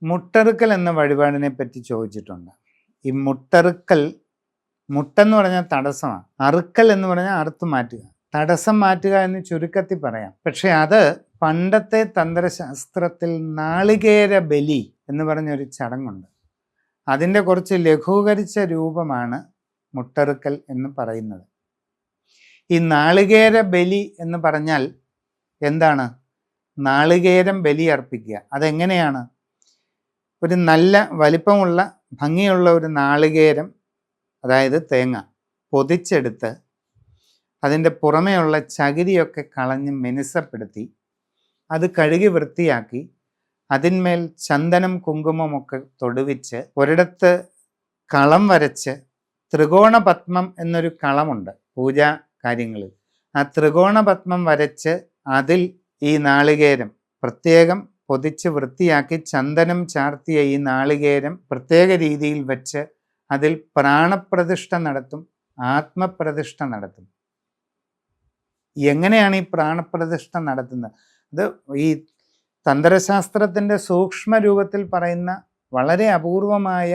മുട്ടറുക്കൽ എന്ന വഴിപാടിനെ പറ്റി ചോദിച്ചിട്ടുണ്ട്. ഈ മുട്ടറുക്കൽ, മുട്ടെന്ന് പറഞ്ഞാൽ തടസ്സമാണ്, അറുക്കൽ എന്ന് പറഞ്ഞാൽ അറുത്ത് മാറ്റുക, തടസ്സം മാറ്റുക എന്ന് ചുരുക്കത്തിൽ പറയാം. പക്ഷെ അത് പണ്ടത്തെ തന്ത്രശാസ്ത്രത്തിൽ നാളികേര ബലി എന്ന് പറഞ്ഞൊരു ചടങ്ങുണ്ട്. അതിൻ്റെ കുറച്ച് ലഘൂകരിച്ച രൂപമാണ് മുട്ടറുക്കൽ എന്ന് പറയുന്നത്. ഈ നാളികേര ബലി എന്ന് പറഞ്ഞാൽ എന്താണ്? നാളികേരം ബലി അർപ്പിക്കുക. അതെങ്ങനെയാണ്? ഒരു നല്ല വലിപ്പമുള്ള ഭംഗിയുള്ള ഒരു നാളികേരം, അതായത് തേങ്ങ പൊതിച്ചെടുത്ത് അതിൻ്റെ പുറമേയുള്ള ചകിരിയൊക്കെ കളഞ്ഞ് മിനുസപ്പെടുത്തി അത് കഴുകി വൃത്തിയാക്കി അതിന്മേൽ ചന്ദനം കുങ്കുമമൊക്കെ തൊടുവിച്ച് ഒരിടത്ത് കളം വരച്ച്, ത്രികോണപത്മം എന്നൊരു കളമുണ്ട് പൂജാ കാര്യങ്ങളിൽ, ആ ത്രികോണപത്മം വരച്ച് അതിൽ ഈ നാളികേരം പ്രത്യേകം പൊതിച്ച് വൃത്തിയാക്കി ചന്ദനം ചാർത്തിയ ഈ നാളികേരം പ്രത്യേക രീതിയിൽ വെച്ച് അതിൽ പ്രാണപ്രതിഷ്ഠ നടത്തും, ആത്മപ്രതിഷ്ഠ നടത്തും. എങ്ങനെയാണ് ഈ പ്രാണപ്രതിഷ്ഠ നടത്തുന്നത്? അത് ഈ തന്ത്രശാസ്ത്രത്തിൻ്റെ സൂക്ഷ്മ രൂപത്തിൽ പറയുന്ന വളരെ അപൂർവമായ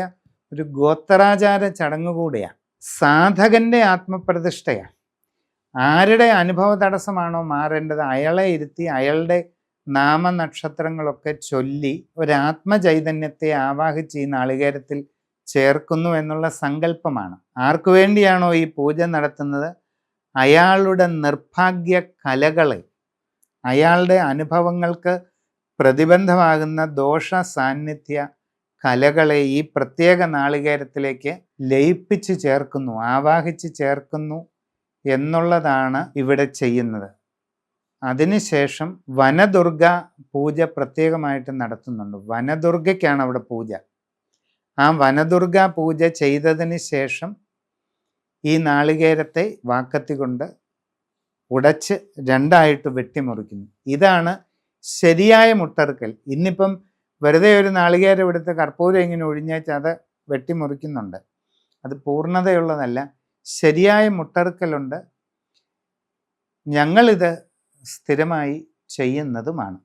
ഒരു ഗോത്രാചാര ചടങ്ങ് കൂടെയാണ്. സാധകൻ്റെ ആത്മപ്രതിഷ്ഠയാണ്. ആരുടെ അനുഭവ തടസ്സമാണോ മാറേണ്ടത് അയാളെ ഇരുത്തി അയാളുടെ നാമനക്ഷത്രങ്ങളൊക്കെ ചൊല്ലി ഒരാത്മചൈതന്യത്തെ ആവാഹിച്ച് ഈ നാളികേരത്തിൽ ചേർക്കുന്നു എന്നുള്ള സങ്കല്പമാണ്. ആർക്കു വേണ്ടിയാണോ ഈ പൂജ നടത്തുന്നത് അയാളുടെ നിർഭാഗ്യ കലകളെ, അയാളുടെ അനുഭവങ്ങൾക്ക് പ്രതിബന്ധമാകുന്ന ദോഷ സാന്നിധ്യ കലകളെ ഈ പ്രത്യേക നാളികേരത്തിലേക്ക് ലയിപ്പിച്ച് ചേർക്കുന്നു, ആവാഹിച്ച് ചേർക്കുന്നു എന്നുള്ളതാണ് ഇവിടെ ചെയ്യുന്നത്. അതിനുശേഷം വനദുർഗ പൂജ പ്രത്യേകമായിട്ട് നടത്തുന്നുണ്ട്. വനദുർഗയ്ക്കാണ് അവിടെ പൂജ. ആ വനദുർഗ പൂജ ചെയ്തതിന് ശേഷം ഈ നാളികേരത്തെ വാക്കത്തി കൊണ്ട് ഉടച്ച് രണ്ടായിട്ട് വെട്ടിമുറിക്കുന്നു. ഇതാണ് ശരിയായ മുട്ടറുക്കൽ. ഇന്നിപ്പം വെറുതെ ഒരു നാളികേരം എടുത്ത് കർപ്പൂരം ഇങ്ങനെ ഒഴിഞ്ഞേച്ച് അത് വെട്ടിമുറിക്കുന്നുണ്ട്. അത് പൂർണ്ണതയുള്ളതല്ല. ശരിയായ മുട്ടറുക്കലുണ്ട്. ഞങ്ങളിത് സ്ഥിരമായി ചെയ്യുന്നതുമാണ്.